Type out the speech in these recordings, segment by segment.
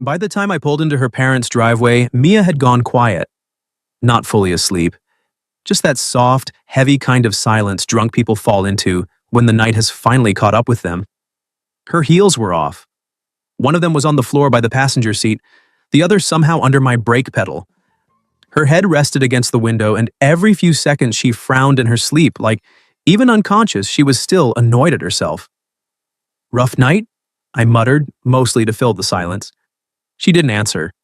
By the time I pulled into her parents' driveway, Mia had gone quiet. Not fully asleep. Just that soft, heavy kind of silence drunk people fall into when the night has finally caught up with them. Her heels were off. One of them was on the floor by the passenger seat, the other somehow under my brake pedal. Her head rested against the window, and every few seconds she frowned in her sleep, like, even unconscious, she was still annoyed at herself. "Rough night?" I muttered, mostly to fill the silence. She didn't answer.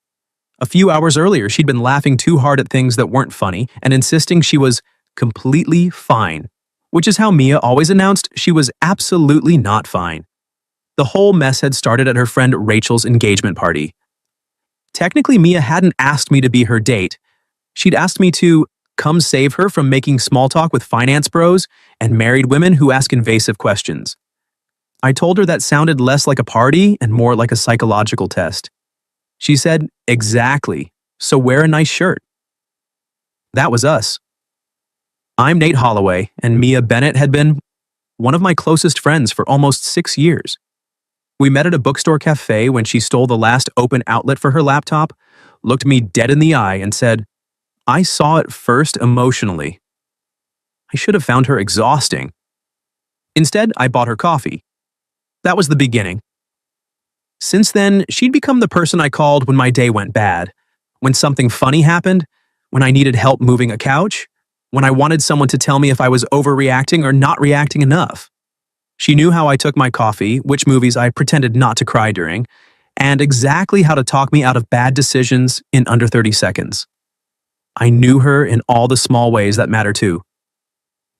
A few hours earlier, she'd been laughing too hard at things that weren't funny and insisting she was completely fine, which is how Mia always announced she was absolutely not fine. The whole mess had started at her friend Rachel's engagement party. Technically, Mia hadn't asked me to be her date. She'd asked me to come save her from making small talk with finance bros and married women who ask invasive questions. I told her that sounded less like a party and more like a psychological test. She said, "Exactly, so wear a nice shirt." That was us. I'm Nate Holloway, and Mia Bennett had been one of my closest friends for almost 6 years. We met at a bookstore cafe when she stole the last open outlet for her laptop, looked me dead in the eye, and said, "I saw it first emotionally." I should have found her exhausting. Instead, I bought her coffee. That was the beginning. Since then, she'd become the person I called when my day went bad, when something funny happened, when I needed help moving a couch, when I wanted someone to tell me if I was overreacting or not reacting enough. She knew how I took my coffee, which movies I pretended not to cry during, and exactly how to talk me out of bad decisions in under 30 seconds. I knew her in all the small ways that matter too.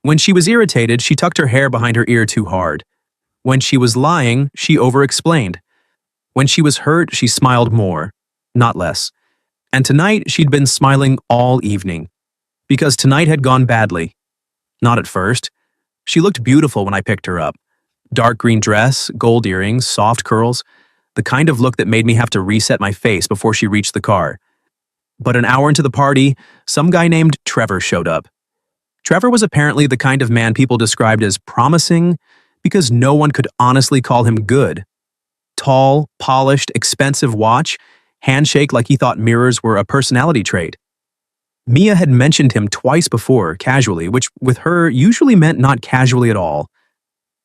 When she was irritated, she tucked her hair behind her ear too hard. When she was lying, she over-explained. When she was hurt, she smiled more, not less. And tonight, she'd been smiling all evening. Because tonight had gone badly. Not at first. She looked beautiful when I picked her up. Dark green dress, gold earrings, soft curls, the kind of look that made me have to reset my face before she reached the car. But an hour into the party, some guy named Trevor showed up. Trevor was apparently the kind of man people described as promising because no one could honestly call him good. Tall, polished, expensive watch, handshake like he thought mirrors were a personality trait. Mia had mentioned him twice before, casually, which with her usually meant not casually at all.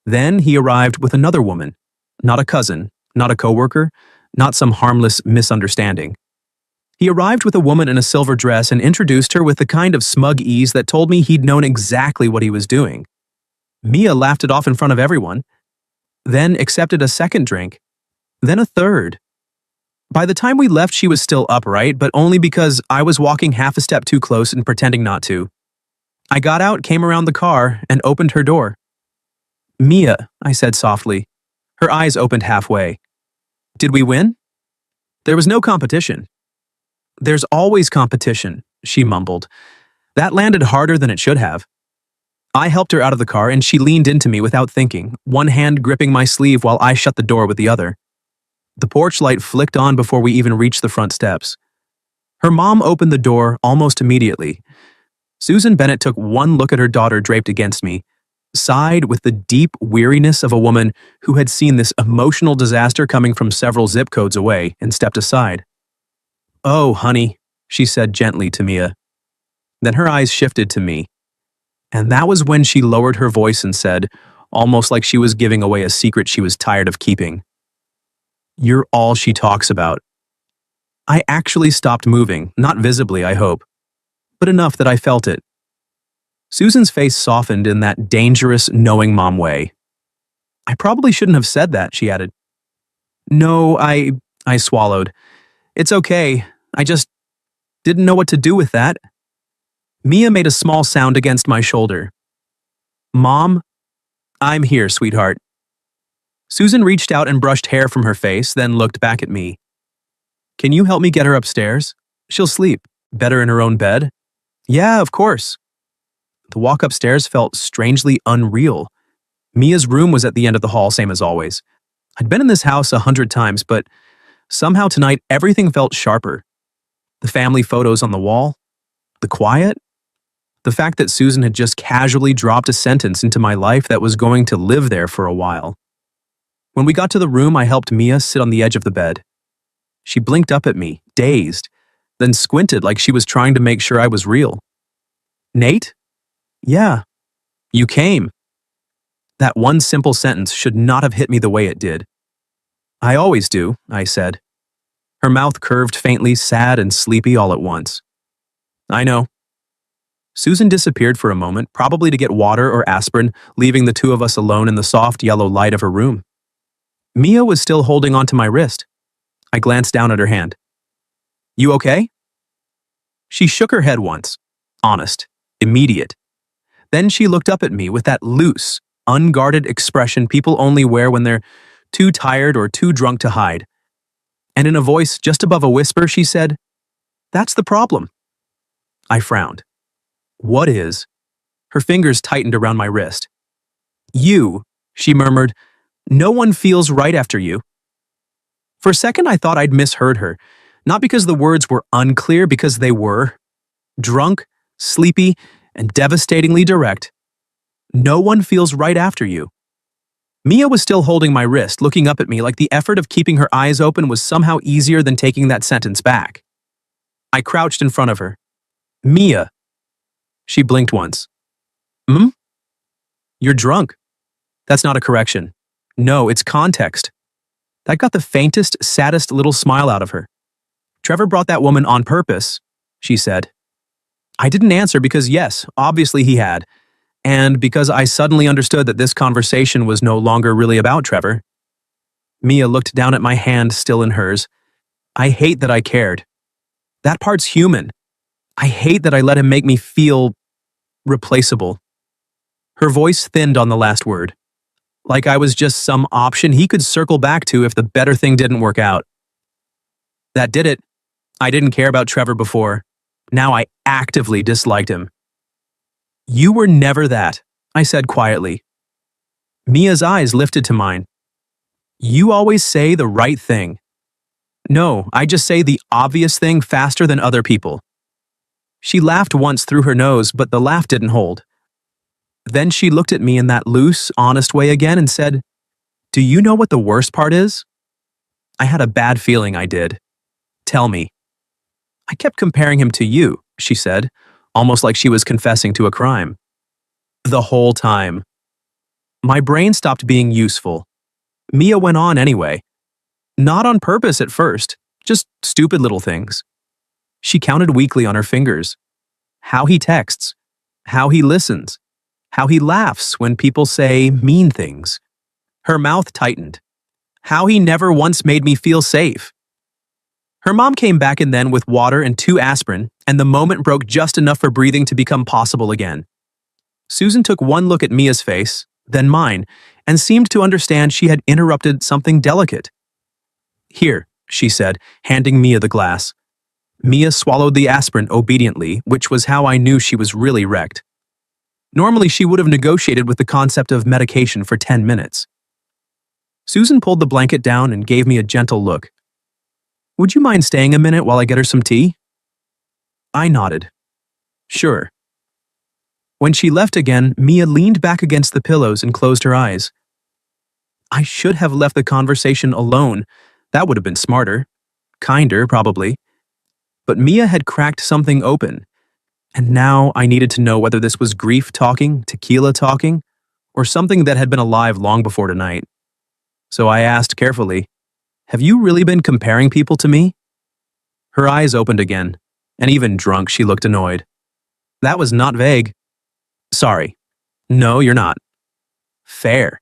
Then he arrived with another woman. Not a cousin, not a coworker, not some harmless misunderstanding. He arrived with a woman in a silver dress and introduced her with the kind of smug ease that told me he'd known exactly what he was doing. Mia laughed it off in front of everyone, then accepted a second drink, then a third. By the time we left, she was still upright, but only because I was walking half a step too close and pretending not to. I got out, came around the car, and opened her door. "Mia," I said softly. Her eyes opened halfway. "Did we win?" "There was no competition." "There's always competition," she mumbled. That landed harder than it should have. I helped her out of the car and she leaned into me without thinking, one hand gripping my sleeve while I shut the door with the other. The porch light flicked on before we even reached the front steps. Her mom opened the door almost immediately. Susan Bennett took one look at her daughter draped against me, sighed with the deep weariness of a woman who had seen this emotional disaster coming from several zip codes away, and stepped aside. "Oh, honey," she said gently to Mia. Then her eyes shifted to me. And that was when she lowered her voice and said, almost like she was giving away a secret she was tired of keeping, "You're all she talks about." I actually stopped moving, not visibly, I hope, but enough that I felt it. Susan's face softened in that dangerous, knowing mom way. "I probably shouldn't have said that," she added. "No, I swallowed. "It's okay. I just didn't know what to do with that." Mia made a small sound against my shoulder. "Mom, I'm here, sweetheart." Susan reached out and brushed hair from her face, then looked back at me. "Can you help me get her upstairs? She'll sleep better in her own bed." "Yeah, of course." The walk upstairs felt strangely unreal. Mia's room was at the end of the hall, same as always. I'd been in this house 100 times, but somehow tonight everything felt sharper. The family photos on the wall, the quiet, the fact that Susan had just casually dropped a sentence into my life that was going to live there for a while. When we got to the room, I helped Mia sit on the edge of the bed. She blinked up at me, dazed, then squinted like she was trying to make sure I was real. Nate? Yeah. You came. That one simple sentence should not have hit me the way it did. I always do, I said. Her mouth curved faintly, sad and sleepy all at once. I know. Susan disappeared for a moment, probably to get water or aspirin, leaving the two of us alone in the soft yellow light of her room. Mia was still holding onto my wrist. I glanced down at her hand. You okay? She shook her head once. Honest. Immediate. Then she looked up at me with that loose, unguarded expression people only wear when they're too tired or too drunk to hide. And in a voice just above a whisper, she said, "That's the problem." I frowned. What is? Her fingers tightened around my wrist. You, she murmured, no one feels right after you. For a second, I thought I'd misheard her, not because the words were unclear, because they were. Drunk, sleepy, and devastatingly direct. No one feels right after you. Mia was still holding my wrist, looking up at me like the effort of keeping her eyes open was somehow easier than taking that sentence back. I crouched in front of her. Mia. She blinked once. You're drunk. That's not a correction. No, it's context. That got the faintest, saddest little smile out of her. Trevor brought that woman on purpose, she said. I didn't answer because yes, obviously he had, and because I suddenly understood that this conversation was no longer really about Trevor. Mia looked down at my hand still in hers. I hate that I cared. That part's human. I hate that I let him make me feel replaceable. Her voice thinned on the last word, like I was just some option he could circle back to if the better thing didn't work out. That did it. I didn't care about Trevor before. Now I actively disliked him. You were never that, I said quietly. Mia's eyes lifted to mine. You always say the right thing. No, I just say the obvious thing faster than other people. She laughed once through her nose, but the laugh didn't hold. Then she looked at me in that loose, honest way again and said, Do you know what the worst part is? I had a bad feeling I did. Tell me. I kept comparing him to you, she said, almost like she was confessing to a crime. The whole time. My brain stopped being useful. Mia went on anyway. Not on purpose at first, just stupid little things. She counted weakly on her fingers. How he texts, how he listens, how he laughs when people say mean things. Her mouth tightened. How he never once made me feel safe. Her mom came back and then with water and 2 aspirin, and the moment broke just enough for breathing to become possible again. Susan took one look at Mia's face, then mine, and seemed to understand she had interrupted something delicate. Here, she said, handing Mia the glass. Mia swallowed the aspirin obediently, which was how I knew she was really wrecked. Normally, she would have negotiated with the concept of medication for 10 minutes. Susan pulled the blanket down and gave me a gentle look. Would you mind staying a minute while I get her some tea? I nodded. Sure. When she left again, Mia leaned back against the pillows and closed her eyes. I should have left the conversation alone. That would have been smarter. Kinder, probably. But Mia had cracked something open, and now I needed to know whether this was grief talking, tequila talking, or something that had been alive long before tonight. So I asked carefully, Have you really been comparing people to me? Her eyes opened again, and even drunk she looked annoyed. That was not vague. Sorry. No, you're not. Fair.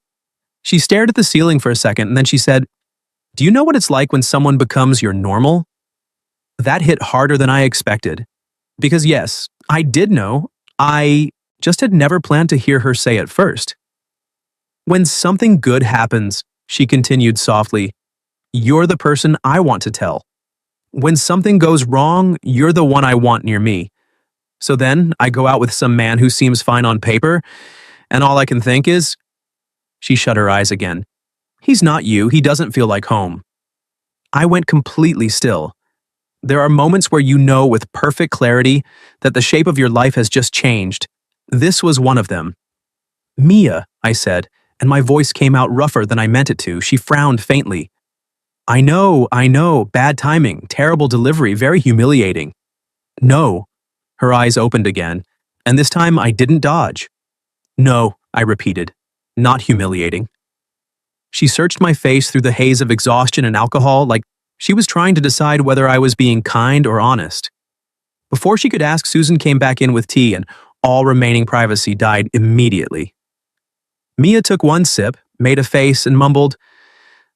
She stared at the ceiling for a second, and then she said, Do you know what it's like when someone becomes your normal? That hit harder than I expected. Because yes, I did know, I just had never planned to hear her say it first. When something good happens, she continued softly, you're the person I want to tell. When something goes wrong, you're the one I want near me. So then I go out with some man who seems fine on paper, and all I can think is, she shut her eyes again. He's not you, he doesn't feel like home. I went completely still. There are moments where you know with perfect clarity that the shape of your life has just changed. This was one of them. Mia, I said, and my voice came out rougher than I meant it to. She frowned faintly. I know, bad timing, terrible delivery, very humiliating. No. Her eyes opened again, and this time I didn't dodge. No, I repeated. Not humiliating. She searched my face through the haze of exhaustion and alcohol like she was trying to decide whether I was being kind or honest. Before she could ask, Susan came back in with tea, and all remaining privacy died immediately. Mia took one sip, made a face, and mumbled,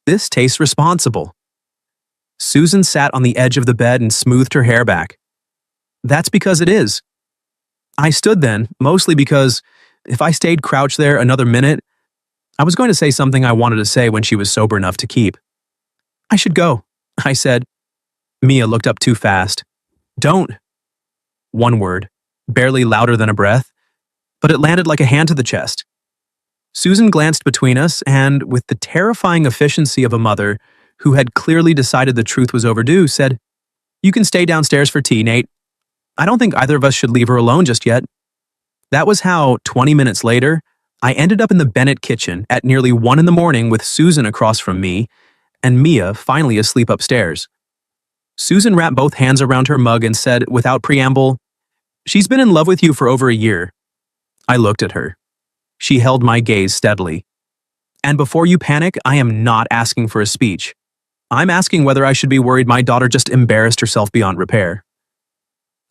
"This tastes responsible." Susan sat on the edge of the bed and smoothed her hair back. "That's because it is." I stood then, mostly because if I stayed crouched there another minute, I was going to say something I wanted to say when she was sober enough to keep. "I should go," I said. Mia looked up too fast. "Don't." One word, barely louder than a breath, but it landed like a hand to the chest. Susan glanced between us and, with the terrifying efficiency of a mother who had clearly decided the truth was overdue, said, "You can stay downstairs for tea, Nate. I don't think either of us should leave her alone just yet." That was how, 20 minutes later, I ended up in the Bennett kitchen at nearly 1 in the morning with Susan across from me and Mia finally asleep upstairs. Susan wrapped both hands around her mug and said, without preamble, "She's been in love with you for over a year." I looked at her. She held my gaze steadily. "And before you panic, I am not asking for a speech. I'm asking whether I should be worried my daughter just embarrassed herself beyond repair."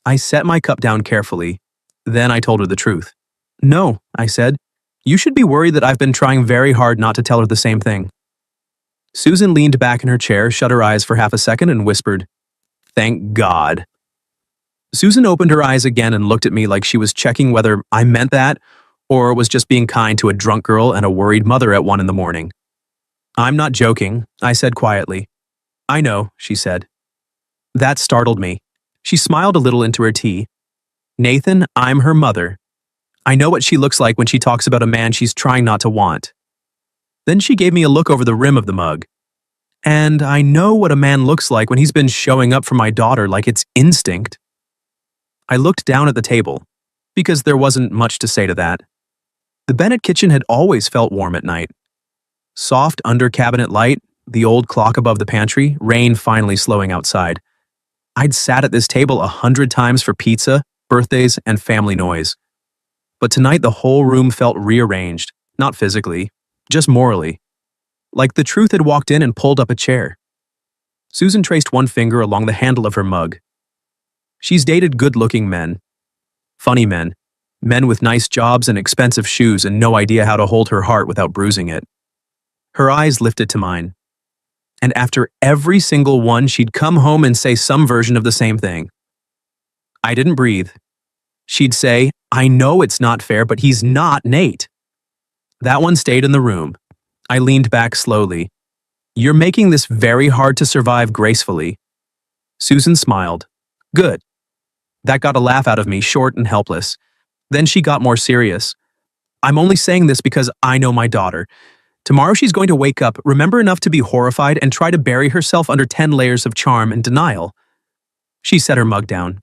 I set my cup down carefully. Then I told her the truth. "No," I said. "You should be worried that I've been trying very hard not to tell her the same thing." Susan leaned back in her chair, shut her eyes for half a second, and whispered, "Thank God." Susan opened her eyes again and looked at me like she was checking whether I meant that or was just being kind to a drunk girl and a worried mother at 1 in the morning. "I'm not joking," I said quietly. "I know," she said. That startled me. She smiled a little into her tea. "Nathan, I'm her mother. I know what she looks like when she talks about a man she's trying not to want." Then she gave me a look over the rim of the mug. "And I know what a man looks like when he's been showing up for my daughter like it's instinct." I looked down at the table, because there wasn't much to say to that. The Bennett kitchen had always felt warm at night. Soft under-cabinet light, the old clock above the pantry, rain finally slowing outside. I'd sat at this table 100 times for pizza, birthdays, and family noise. But tonight the whole room felt rearranged, not physically, just morally. Like the truth had walked in and pulled up a chair. Susan traced one finger along the handle of her mug. She's dated good-looking men. Funny men. Men with nice jobs and expensive shoes and no idea how to hold her heart without bruising it. Her eyes lifted to mine. And after every single one, she'd come home and say some version of the same thing. I didn't breathe. She'd say, "I know it's not fair, but he's not Nate." That one stayed in the room. I leaned back slowly. "You're making this very hard to survive gracefully." Susan smiled. "Good." That got a laugh out of me, short and helpless. Then she got more serious. "I'm only saying this because I know my daughter. Tomorrow she's going to wake up, remember enough to be horrified, and try to bury herself under 10 layers of charm and denial." She set her mug down.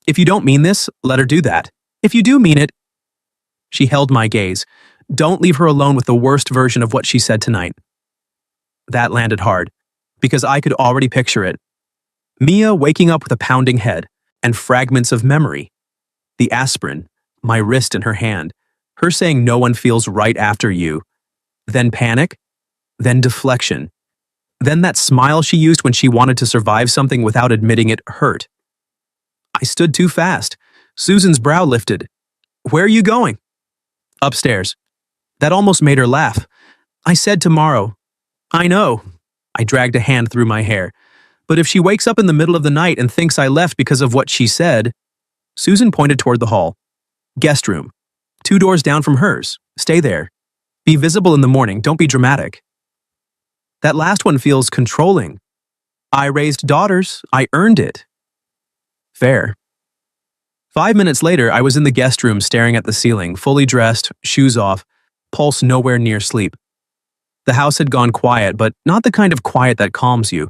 "If you don't mean this, let her do that. If you do mean it..." She held my gaze. "Don't leave her alone with the worst version of what she said tonight." That landed hard, because I could already picture it. Mia waking up with a pounding head, and fragments of memory. The aspirin, my wrist in her hand, her saying no one feels right after you. Then panic, then deflection. Then that smile she used when she wanted to survive something without admitting it hurt. I stood too fast. Susan's brow lifted. "Where are you going?" "Upstairs." That almost made her laugh. "I said tomorrow." "I know." I dragged a hand through my hair. "But if she wakes up in the middle of the night and thinks I left because of what she said..." Susan pointed toward the hall. "Guest room. 2 doors down from hers. Stay there. Be visible in the morning, don't be dramatic." That last one feels controlling. I raised daughters, I earned it. Fair. 5 minutes later, I was in the guest room staring at the ceiling, fully dressed, shoes off, pulse nowhere near sleep. The house had gone quiet, but not the kind of quiet that calms you.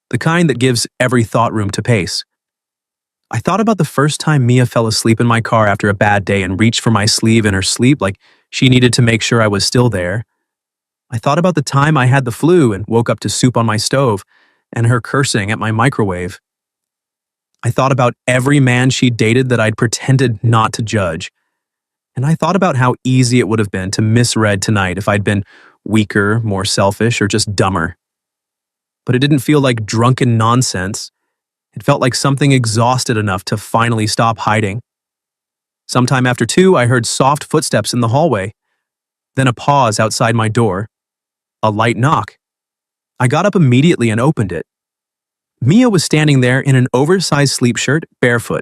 The kind that gives every thought room to pace. I thought about the first time Mia fell asleep in my car after a bad day and reached for my sleeve in her sleep like she needed to make sure I was still there. I thought about the time I had the flu and woke up to soup on my stove and her cursing at my microwave. I thought about every man she dated that I'd pretended not to judge. And I thought about how easy it would have been to misread tonight if I'd been weaker, more selfish, or just dumber. But it didn't feel like drunken nonsense. It felt like something exhausted enough to finally stop hiding. Sometime after 2, I heard soft footsteps in the hallway, then a pause outside my door, a light knock. I got up immediately and opened it. Mia was standing there in an oversized sleep shirt, barefoot,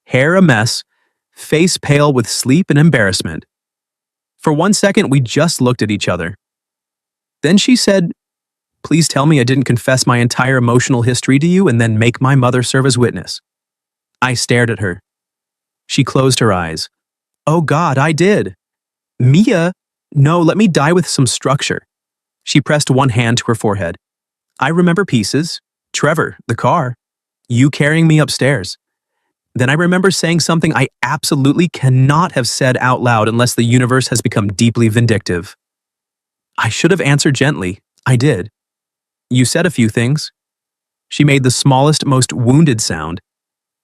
hair a mess, face pale with sleep and embarrassment. For 1 second, we just looked at each other. Then she said, "Please tell me I didn't confess my entire emotional history to you and then make my mother serve as witness." I stared at her. She closed her eyes. "Oh God, I did." "Mia, no, let me die with some structure." She pressed one hand to her forehead. "I remember pieces. Trevor, the car. You carrying me upstairs. Then I remember saying something I absolutely cannot have said out loud unless the universe has become deeply vindictive. I should have answered gently. I did. You said a few things." She made the smallest, most wounded sound.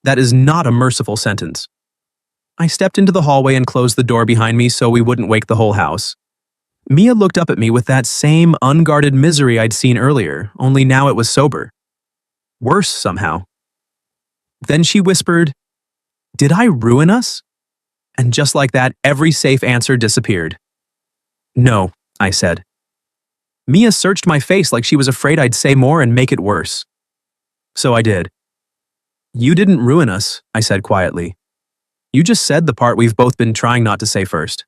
That is not a merciful sentence. I stepped into the hallway and closed the door behind me so we wouldn't wake the whole house. Mia looked up at me with that same unguarded misery I'd seen earlier, only now it was sober. Worse somehow. Then she whispered, "Did I ruin us?" And just like that, every safe answer disappeared. "No," I said. Mia searched my face like she was afraid I'd say more and make it worse. So I did. "You didn't ruin us," I said quietly. "You just said the part we've both been trying not to say first."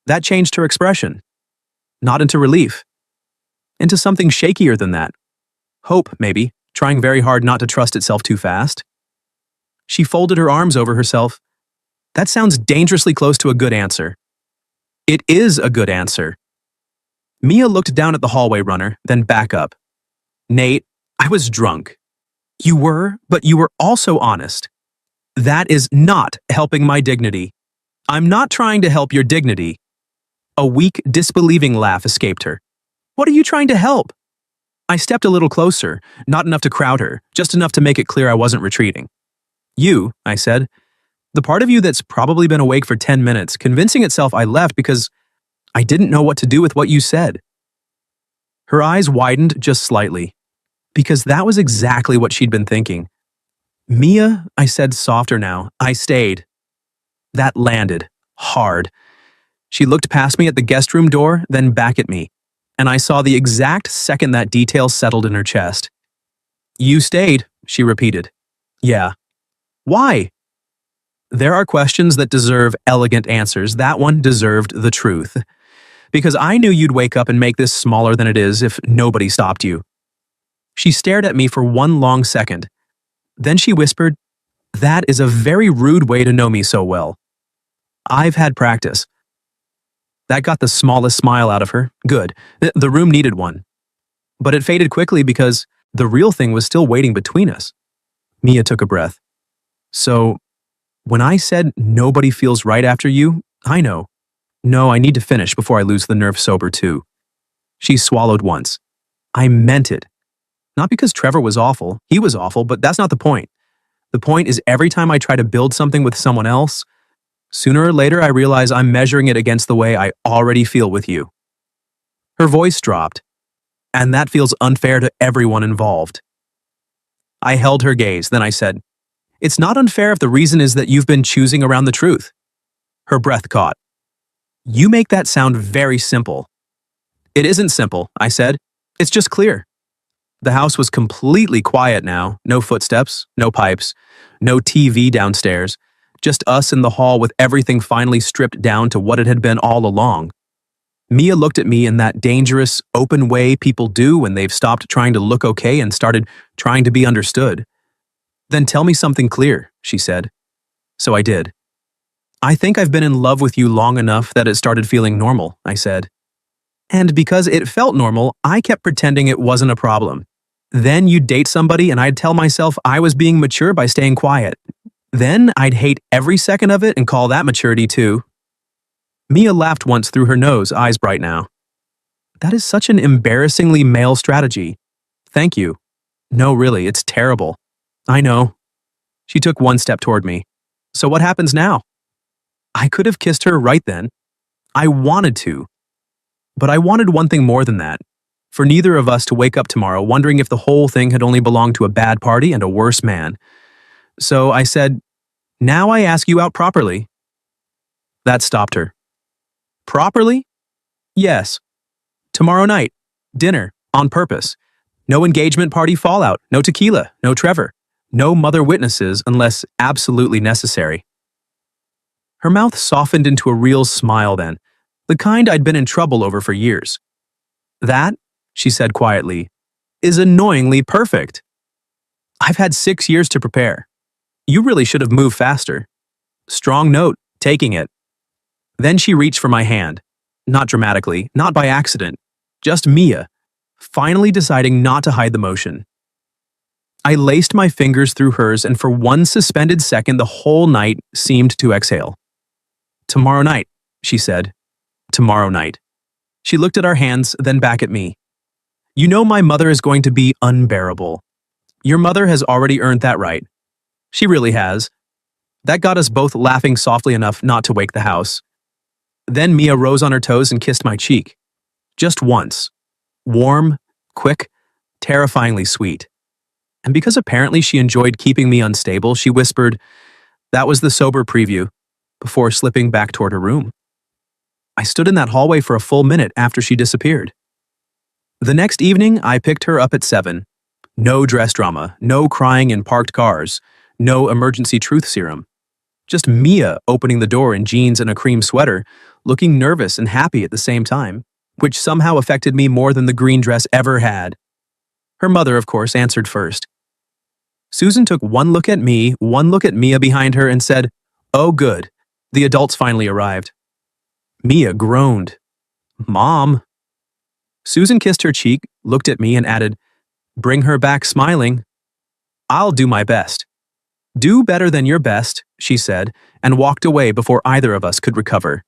That changed her expression. Not into relief. Into something shakier than that. Hope, maybe, trying very hard not to trust itself too fast. She folded her arms over herself. "That sounds dangerously close to a good answer." "It is a good answer." Mia looked down at the hallway runner, then back up. "Nate, I was drunk." "You were, but you were also honest." "That is not helping my dignity." "I'm not trying to help your dignity." A weak, disbelieving laugh escaped her. "What are you trying to help?" I stepped a little closer, not enough to crowd her, just enough to make it clear I wasn't retreating. "You," I said. "The part of you that's probably been awake for 10 minutes, convincing itself I left because I didn't know what to do with what you said." Her eyes widened just slightly, because that was exactly what she'd been thinking. "Mia," I said softer now, "I stayed." That landed. Hard. She looked past me at the guest room door, then back at me, and I saw the exact second that detail settled in her chest. "You stayed," she repeated. "Yeah." "Why?" There are questions that deserve elegant answers. That one deserved the truth. Because I knew you'd wake up and make this smaller than it is if nobody stopped you. She stared at me for one long second. Then she whispered, "That is a very rude way to know me so well." "I've had practice." That got the smallest smile out of her. Good. The room needed one. But it faded quickly because the real thing was still waiting between us. Mia took a breath. "So, when I said nobody feels right after you, I know. No, I need to finish before I lose the nerve sober too." She swallowed once. "I meant it. Not because Trevor was awful. He was awful, but that's not the point. The point is every time I try to build something with someone else, sooner or later I realize I'm measuring it against the way I already feel with you." Her voice dropped. "And that feels unfair to everyone involved." I held her gaze, then I said, "It's not unfair if the reason is that you've been choosing around the truth." Her breath caught. "You make that sound very simple." "It isn't simple," I said. "It's just clear." The house was completely quiet now. No footsteps, no pipes, no TV downstairs. Just us in the hall with everything finally stripped down to what it had been all along. Mia looked at me in that dangerous, open way people do when they've stopped trying to look okay and started trying to be understood. "Then tell me something clear," she said. So I did. "I think I've been in love with you long enough that it started feeling normal," I said. "And because it felt normal, I kept pretending it wasn't a problem. Then you'd date somebody and I'd tell myself I was being mature by staying quiet. Then I'd hate every second of it and call that maturity too." Mia laughed once through her nose, eyes bright now. That is such an embarrassingly male strategy. Thank you. No, really, it's terrible. I know. She took one step toward me. So what happens now? I could have kissed her right then. I wanted to. But I wanted one thing more than that. For neither of us to wake up tomorrow wondering if the whole thing had only belonged to a bad party and a worse man. So I said, "Now I ask you out properly." That stopped her. Properly? Yes. Tomorrow night. Dinner. On purpose. No engagement party fallout. No tequila. No Trevor. No mother witnesses unless absolutely necessary. Her mouth softened into a real smile then, the kind I'd been in trouble over for years. That, she said quietly, is annoyingly perfect. I've had 6 years to prepare. You really should have moved faster. Strong note, taking it. Then she reached for my hand. Not dramatically, not by accident. Just Mia, finally deciding not to hide the motion. I laced my fingers through hers, and for one suspended second the whole night seemed to exhale. Tomorrow night, she said. Tomorrow night. She looked at our hands, then back at me. You know my mother is going to be unbearable. Your mother has already earned that right. She really has. That got us both laughing softly enough not to wake the house. Then Mia rose on her toes and kissed my cheek. Just once. Warm, quick, terrifyingly sweet. And because apparently she enjoyed keeping me unstable, she whispered, "That was the sober preview," before slipping back toward her room. I stood in that hallway for a full minute after she disappeared. The next evening, I picked her up at 7. No dress drama, no crying in parked cars, no emergency truth serum. Just Mia opening the door in jeans and a cream sweater, looking nervous and happy at the same time, which somehow affected me more than the green dress ever had. Her mother, of course, answered first. Susan took one look at me, one look at Mia behind her, and said, "Oh, good. The adults finally arrived." Mia groaned. "Mom." Susan kissed her cheek, looked at me, and added, "Bring her back smiling." "I'll do my best." "Do better than your best," she said, and walked away before either of us could recover.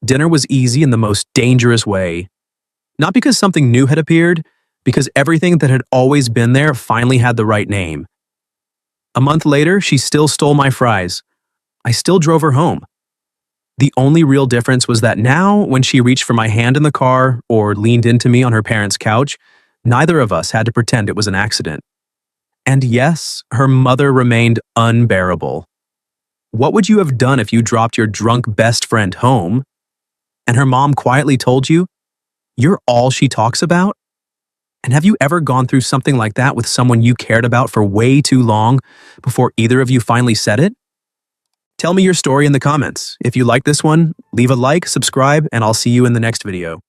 Dinner was easy in the most dangerous way. Not because something new had appeared, because everything that had always been there finally had the right name. A month later, she still stole my fries. I still drove her home. The only real difference was that now, when she reached for my hand in the car or leaned into me on her parents' couch, neither of us had to pretend it was an accident. And yes, her mother remained unbearable. What would you have done if you dropped your drunk best friend home, and her mom quietly told you, "You're all she talks about"? And have you ever gone through something like that with someone you cared about for way too long before either of you finally said it? Tell me your story in the comments. If you like this one, leave a like, subscribe, and I'll see you in the next video.